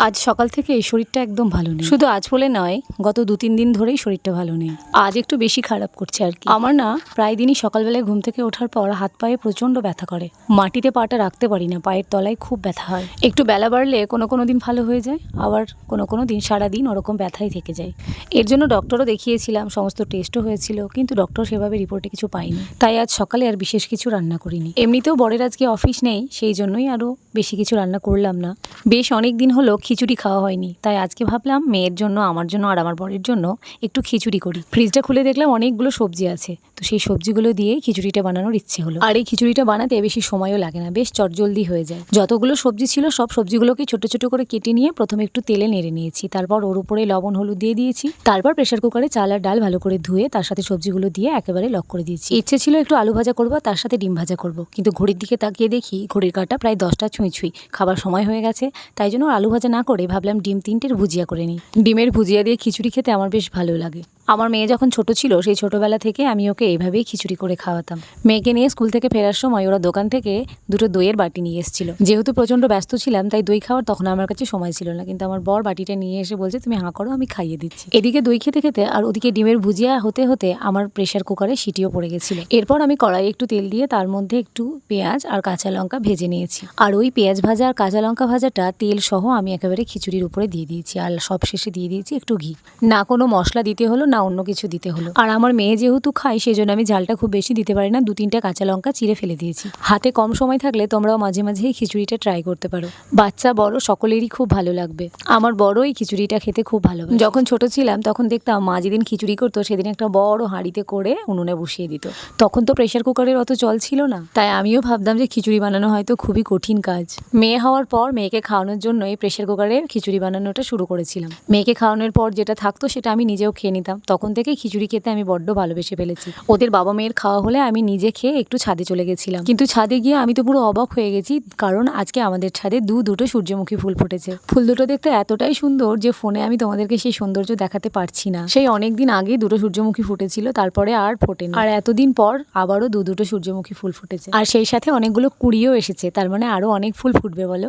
আজ সকাল থেকে এই শরীরটা একদম ভালো নেই। শুধু আজ বলে নয়, গত 2-3 দিন ধরেই শরীরটা ভালো নেই। আজ একটু বেশি খারাপ করছে আর কি। আমার না প্রায় দিনই সকালবেলায় ঘুম থেকে ওঠার পর হাত পায়ে প্রচণ্ড ব্যথা করে। মাটিতে পাটা রাখতে পারি না, পায়ের তলায় খুব ব্যথা হয়। একটু বেলা বাড়লে কোনো দিন ভালো হয়ে যায়, আবার কোনো দিন সারাদিন ওরকম ব্যথাই থেকে যায়। এর জন্য ডক্টরও দেখিয়েছিলাম, সমস্ত টেস্টও হয়েছিল, কিন্তু ডক্টর সেভাবে রিপোর্টে কিছু পাইনি। তাই আজ সকালে আর বিশেষ কিছু রান্না করিনি। এমনিতেও বরের আজকে অফিস নেই, সেই জন্যই আরও বেশি কিছু রান্না করলাম না। বেশ অনেক দিন হলো খিচুড়ি খাওয়া হয়নি, তাই আজকে ভাবলাম মেয়ের জন্য, আমার জন্য আর আমার বরের জন্য একটু খিচুড়ি করি। ফ্রিজটা খুলে দেখলাম অনেকগুলো সবজি আছে, তো সেই সবজিগুলো দিয়ে খিচুড়িটা বানানোর ইচ্ছে হলো। আর এই খিচুড়িটা বানাতে বেশি সময়ও লাগে না, বেশ চটজলদি হয়ে যায়। যতগুলো সবজি ছিল সব সবজিগুলোকে ছোট ছোট করে কেটে নিয়ে প্রথমে একটু তেলে নেড়ে নিয়েছি, তারপর ওর উপরে লবণ হলুদ দিয়ে দিয়েছি। তারপর প্রেসার কুকারে চাল আর ডাল ভালো করে ধুয়ে তার সাথে সবজিগুলো দিয়ে একেবারে লক করে দিয়েছি। ইচ্ছে ছিল একটু আলু ভাজা করবো, তার সাথে ডিম ভাজা করবো, কিন্তু ঘড়ির দিকে তাকিয়ে দেখি ঘড়ির কাঁটা প্রায় 10টা ছুঁই। খাবার সময় হয়ে গেছে, তাই জন্য আলু ভাজা না করে ভাবলাম ডিম 3টের ভুজিয়া করে নিই। ডিমের ভুজিয়া দিয়ে খিচুড়ি খেতে আমার বেশ ভালো লাগে। আমার মেয়ে যখন ছোট ছিল, সেই ছোটবেলা থেকে আমি ওকে এইভাবেই খিচুড়ি করে খাওয়াতাম। মেয়েকে নিয়ে স্কুল থেকে ফেরার সময় ওরা দোকান থেকে দুটো দইয়ের বাটি নিয়ে এসেছিল। যেহেতু প্রচণ্ড ব্যস্ত ছিলাম, তাই দই খাওয়ার তখন আমার কাছে সময় ছিল না, কিন্তু আমার বর বাটিটা নিয়ে এসে বলছে, তুমি হাঁ করো, আমি খাইয়ে দিচ্ছি। এদিকে দই খেতে খেতে আর ওদিকে ডিমের ভুজিয়া হতে হতে আমার প্রেসার কুকারে সিটিও পড়ে গেছিল। এরপর আমি কড়াইয়ে একটু তেল দিয়ে তার মধ্যে একটু পেঁয়াজ আর কাঁচা লঙ্কা ভেজে নিয়েছি, আর ওই পেঁয়াজ ভাজা আর কাঁচা লঙ্কা ভাজাটা তেল সহ আমি একেবারে খিচুড়ির উপরে দিয়ে দিয়েছি, আর সব শেষে দিয়ে দিয়েছি একটু ঘি। না কোনো মশলা দিতে হলো, না অন্য কিছু দিতে হলো। আর আমার মেয়ে যেহেতু খায়, সেই জন্য আমি ঝালটা খুব বেশি দিতে পারি না, 2-3টা কাঁচা লঙ্কা চিড়ে ফেলে দিয়েছি। হাতে কম সময় থাকলে তোমরাও মাঝে মাঝে এই খিচুড়িটা ট্রাই করতে পারো, বাচ্চা বড় সকলেরই খুব ভালো লাগবে। আমার বড় এই খিচুড়িটা খেতে খুব ভালোবাসে। যখন ছোট ছিলাম তখন দেখতাম মা যেদিন খিচুড়ি করতো, সেদিন একটা বড় হাঁড়িতে করে উনুনে বসিয়ে দিত। তখন তো প্রেসার কুকারের অত চল ছিল না, তাই আমিও ভাবতাম যে খিচুড়ি বানানো হয়তো খুবই কঠিন কাজ। মেয়ে হওয়ার পর মেয়েকে খাওয়ানোর জন্য এই প্রেসার কুকারে খিচুড়ি বানানোটা শুরু করেছিলাম। মেয়েকে খাওয়ানোর পর যেটা থাকতো সেটা আমি নিজেও খেয়ে নিতাম। তখন থেকে খিচুড়ি খেতে আমি বড্ড ভালোবেসে ফেলেছি। ওদের বাবা মেয়ের খাওয়া হলে আমি নিজে খেয়ে একটু ছাদে চলে গেছিলাম, কিন্তু ছাদে গিয়ে আমি তো পুরো অবাক হয়ে গেছি, কারণ আজকে আমাদের ছাদে দুটো সূর্যমুখী ফুল ফুটেছে। ফুল দুটো দেখতে এতটাই সুন্দর যে ফোনে আমি তোমাদেরকে সেই সৌন্দর্য দেখাতে পারছি না। সেই অনেকদিন আগে দুটো সূর্যমুখী ফুটেছিল, তারপরে আর ফোটেনি, আর এতদিন পর আবারও দুটো সূর্যমুখী ফুল ফুটেছে, আর সেই সাথে অনেকগুলো কুড়িও এসেছে। তার মানে আরো অনেক ফুল ফুটবে বলো।